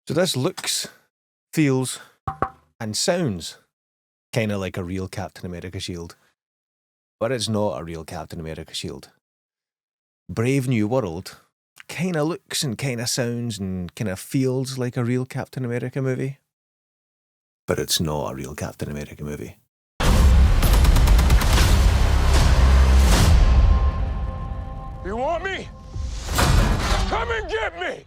So this looks, feels, and sounds kind of like a real Captain America shield. But it's not a real Captain America shield. Brave New World kind of looks and kind of sounds and kind of feels like a real Captain America movie. But it's not a real Captain America movie. You want me? Come and get me!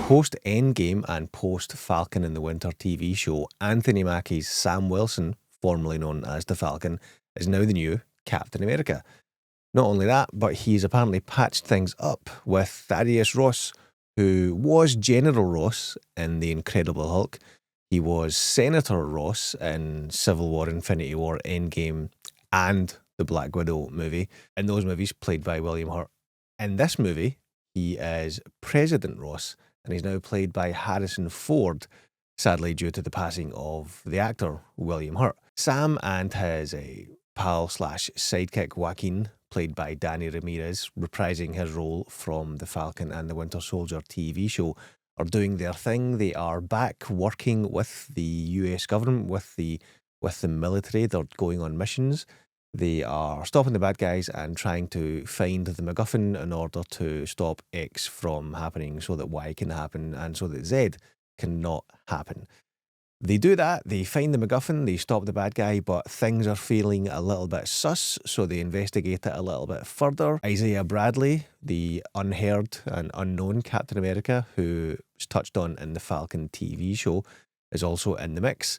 Post Endgame and post Falcon and the Winter TV show, Anthony Mackie's Sam Wilson, formerly known as the Falcon, is now the new Captain America. Not only that, but he's apparently patched things up with Thaddeus Ross, who was General Ross in The Incredible Hulk. He was Senator Ross in Civil War, Infinity War, Endgame, and the Black Widow movie. In those movies, played by William Hurt. In this movie, he is President Ross, and he's now played by Harrison Ford, sadly due to the passing of the actor William Hurt. Sam and his pal slash sidekick Joaquin, played by Danny Ramirez, reprising his role from the Falcon and the Winter Soldier TV show, are doing their thing. They are back working with the US government, with the military. They're going on missions. They are stopping the bad guys and trying to find the MacGuffin in order to stop X from happening so that Y can happen and so that Z cannot happen. They do that, they find the MacGuffin, they stop the bad guy, but things are feeling a little bit sus, so they investigate it a little bit further. Isaiah Bradley, the unheard and unknown Captain America, who is touched on in the Falcon TV show, is also in the mix.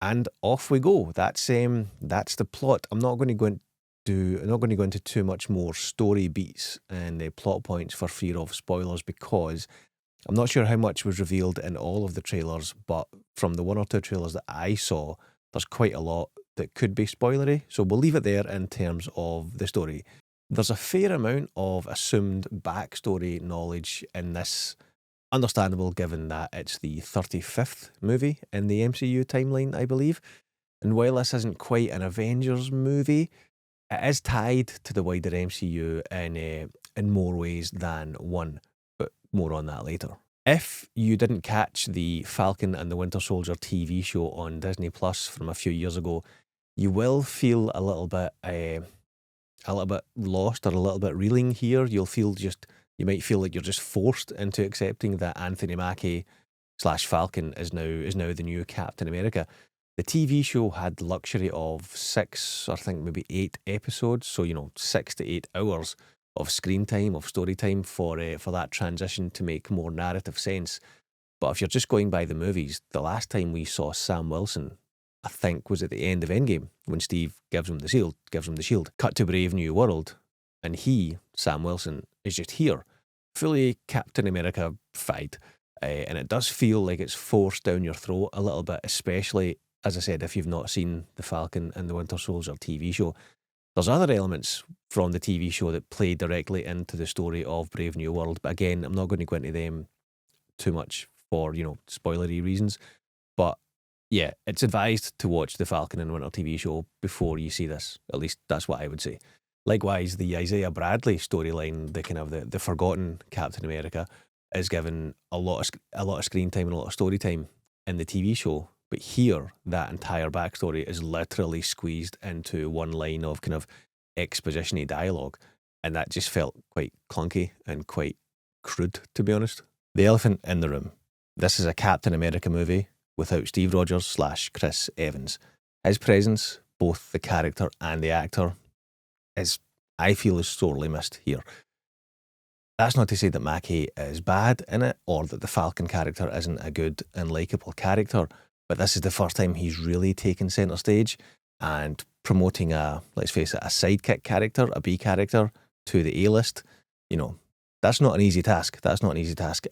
And off we go. That's the plot. I'm not going to go into too much more story beats and plot points for fear of spoilers, because I'm not sure how much was revealed in all of the trailers, but from the one or two trailers that I saw, there's quite a lot that could be spoilery. So we'll leave it there in terms of the story. There's a fair amount of assumed backstory knowledge in this. Understandable, given that it's the 35th movie in the MCU timeline, I believe. And while this isn't quite an Avengers movie, it is tied to the wider MCU in more ways than one. But more on that later. If you didn't catch the Falcon and the Winter Soldier TV show on Disney Plus from a few years ago, you will feel a little bit lost or a little bit reeling here. You might feel like you're just forced into accepting that Anthony Mackie / Falcon is now the new Captain America. The TV show had the luxury of 6, or I think maybe 8 episodes, so 6 to 8 hours of screen time, of story time for that transition to make more narrative sense. But if you're just going by the movies, the last time we saw Sam Wilson, I think, was at the end of Endgame when Steve gives him the shield. Cut to Brave New World, and Sam Wilson, is just here, fully Captain America-fied. And it does feel like it's forced down your throat a little bit, especially, as I said, if you've not seen the Falcon and the Winter Soldier TV show. There's other elements from the TV show that play directly into the story of Brave New World, but again, I'm not going to go into them too much for, spoilery reasons. But yeah, it's advised to watch the Falcon and Winter TV show before you see this. At least that's what I would say. Likewise, the Isaiah Bradley storyline, the forgotten Captain America, is given a lot of screen time and a lot of story time in the TV show. But here, that entire backstory is literally squeezed into one line of kind of exposition-y dialogue, and that just felt quite clunky and quite crude, to be honest. The elephant in the room. This is a Captain America movie without Steve Rogers / Chris Evans. His presence, both the character and the actor, I feel is sorely missed here. That's not to say that Mackie is bad in it, or that the Falcon character isn't a good and likeable character, but this is the first time he's really taken centre stage and promoting let's face it, a sidekick character, a B character, to the A-list. That's not an easy task.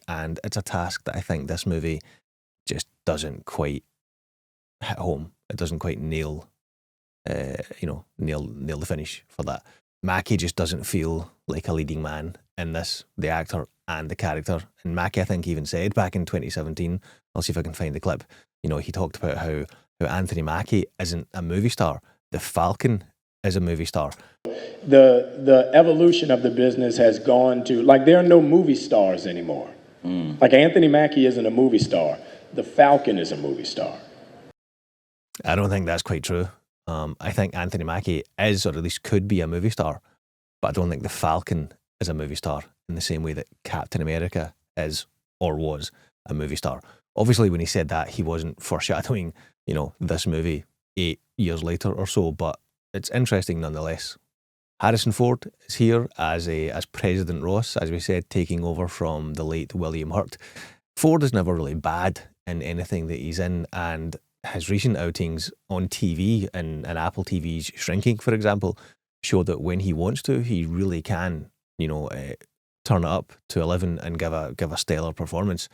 And it's a task that I think this movie just doesn't quite hit home. It doesn't quite nail the finish for that. Mackie just doesn't feel like a leading man in this, the actor and the character. And Mackie, I think, even said back in 2017, I'll see if I can find the clip, he talked about how Anthony Mackie isn't a movie star. The Falcon is a movie star. The evolution of the business has gone to, there are no movie stars anymore. Like Anthony Mackie isn't a movie star. The Falcon is a movie star. I don't think that's quite true. I think Anthony Mackie is, or at least could be, a movie star, but I don't think the Falcon is a movie star in the same way that Captain America is or was a movie star. Obviously, when he said that, he wasn't foreshadowing, this movie 8 years later or so, but it's interesting nonetheless. Harrison Ford is here as President Ross, as we said, taking over from the late William Hurt. Ford is never really bad in anything that he's in, and his recent outings on TV and Apple TV's Shrinking, for example, show that when he wants to, he really can, turn it up to 11 and give a stellar performance.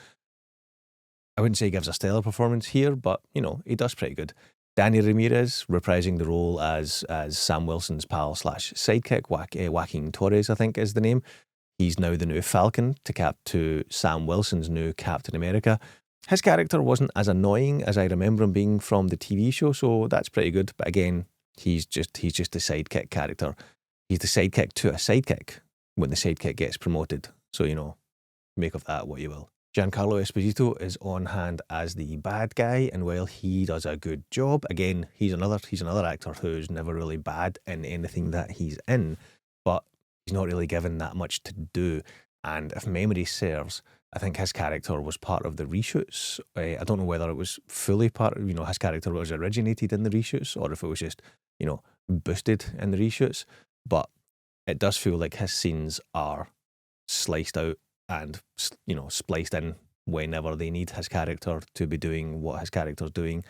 I wouldn't say he gives a stellar performance here, but, he does pretty good. Danny Ramirez reprising the role as Sam Wilson's pal / sidekick, Joaquin Torres, I think is the name. He's now the new Falcon to Sam Wilson's new Captain America. His character wasn't as annoying as I remember him being from the TV show, so that's pretty good. But again, he's just the sidekick character. He's the sidekick to a sidekick when the sidekick gets promoted. So, make of that what you will. Giancarlo Esposito is on hand as the bad guy, and while he does a good job, again, he's another actor who's never really bad in anything that he's in, but he's not really given that much to do. And if memory serves, I think his character was part of the reshoots. I don't know whether it was fully part of, his character was originated in the reshoots, or if it was just, boosted in the reshoots. But it does feel like his scenes are sliced out and, spliced in whenever they need his character to be doing what his character's doing.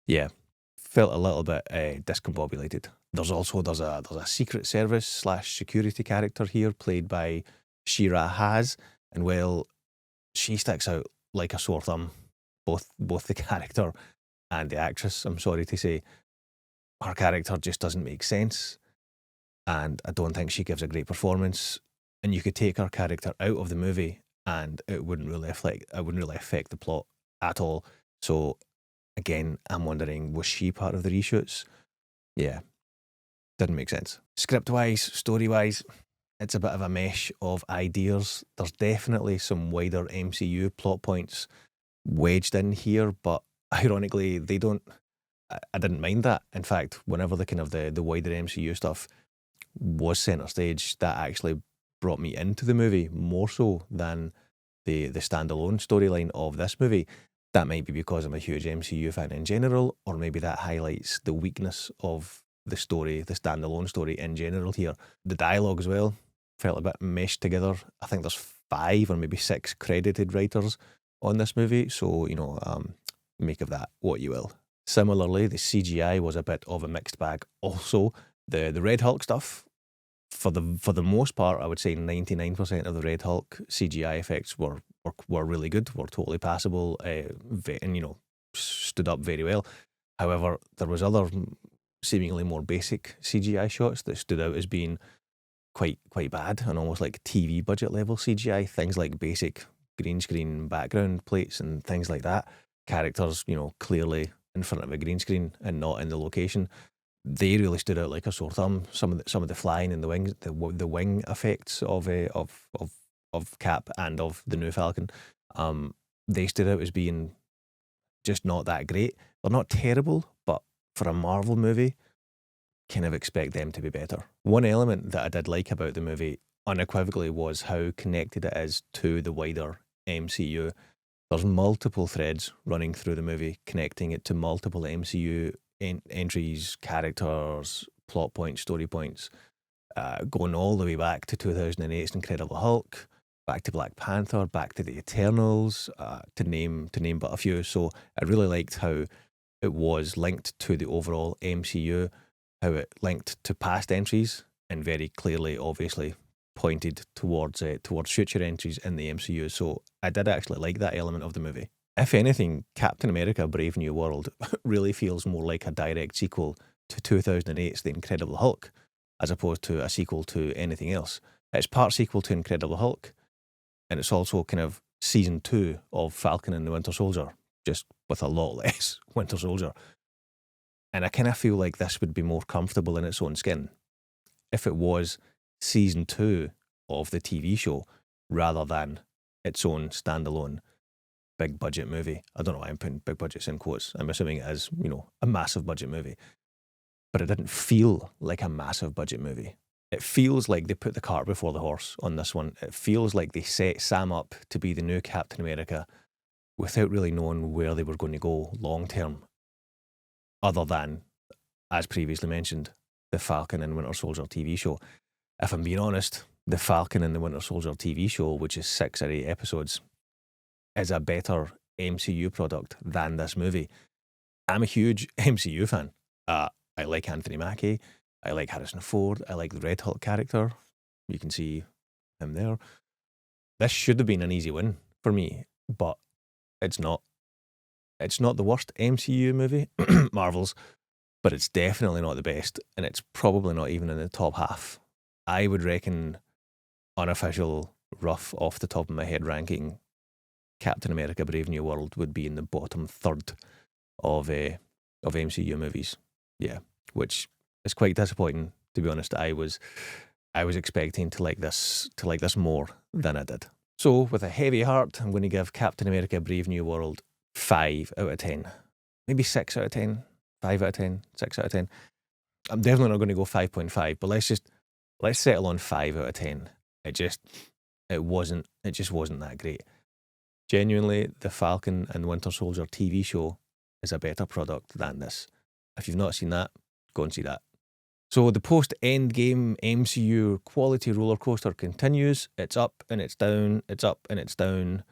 Yeah, felt a little bit discombobulated. There's a Secret Service / security character here played by Shira Haas, and well, she sticks out like a sore thumb, both the character and the actress, I'm sorry to say. Her character just doesn't make sense, and I don't think she gives a great performance. And you could take her character out of the movie and it wouldn't really affect the plot at all. So again, I'm wondering, was she part of the reshoots? Yeah, didn't make sense. Script-wise, story-wise, it's a bit of a mesh of ideas. There's definitely some wider MCU plot points wedged in here, but ironically, they don't. I didn't mind that. In fact, whenever the wider MCU stuff was centre stage, that actually brought me into the movie more so than the standalone storyline of this movie. That might be because I'm a huge MCU fan in general, or maybe that highlights the weakness of the story, the standalone story in general here. The dialogue as well felt a bit meshed together. I think there's 5 or maybe 6 credited writers on this movie, so make of that what you will. Similarly, the CGI was a bit of a mixed bag. Also, the Red Hulk stuff, for the most part, I would say 99% of the Red Hulk CGI effects were really good, were totally passable, and stood up very well. However, there was other seemingly more basic CGI shots that stood out as being quite bad and almost like TV budget level CGI. Things like basic green screen background plates and things like that. Characters, clearly in front of a green screen and not in the location. They really stood out like a sore thumb. Some of the flying and the wings, the wing effects of Cap and of the new Falcon, they stood out as being just not that great. They're not terrible, but for a Marvel movie, kind of expect them to be better. One element that I did like about the movie unequivocally was how connected it is to the wider MCU. There's multiple threads running through the movie, connecting it to multiple MCU entries, characters, plot points, story points, going all the way back to 2008's Incredible Hulk, back to Black Panther, back to the Eternals, to name but a few. So I really liked how it was linked to the overall MCU, how it linked to past entries, and very clearly, obviously, pointed towards future entries in the MCU. So I did actually like that element of the movie. If anything, Captain America Brave New World really feels more like a direct sequel to 2008's The Incredible Hulk, as opposed to a sequel to anything else. It's part sequel to Incredible Hulk, and it's also kind of season 2 of Falcon and the Winter Soldier, just with a lot less Winter Soldier. And I kind of feel like this would be more comfortable in its own skin if it was season 2 of the TV show rather than its own standalone big budget movie. I don't know why I'm putting big budgets in quotes. I'm assuming it is, a massive budget movie. But it didn't feel like a massive budget movie. It feels like they put the cart before the horse on this one. It feels like they set Sam up to be the new Captain America without really knowing where they were going to go long term. Other than, as previously mentioned, the Falcon and Winter Soldier TV show. If I'm being honest, the Falcon and the Winter Soldier TV show, which is 6 or 8 episodes, is a better MCU product than this movie. I'm a huge MCU fan. I like Anthony Mackie. I like Harrison Ford. I like the Red Hulk character. You can see him there. This should have been an easy win for me, but it's not. It's not the worst MCU movie, Marvel's, but it's definitely not the best, and it's probably not even in the top half. I would reckon, unofficial, rough, off the top of my head ranking, Captain America Brave New World would be in the bottom third of MCU movies. Yeah, which is quite disappointing, to be honest. I was expecting to like this more than I did. So, with a heavy heart, I'm going to give Captain America Brave New World 5 out of 10. Maybe 6 out of 10, 5 out of 10, 6 out of 10. I'm definitely not going to go 5.5, but let's settle on 5 out of 10. It just wasn't that great. Genuinely, the Falcon and Winter Soldier TV show is a better product than this. If you've not seen that, go and see that. So the post-Endgame MCU quality roller coaster continues. It's up and it's down, it's up and it's down.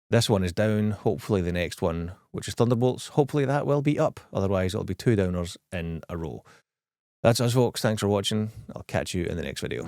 This one is down. Hopefully the next one, which is Thunderbolts, hopefully that will be up. Otherwise it'll be 2 downers in a row. That's us, folks. Thanks for watching. I'll catch you in the next video.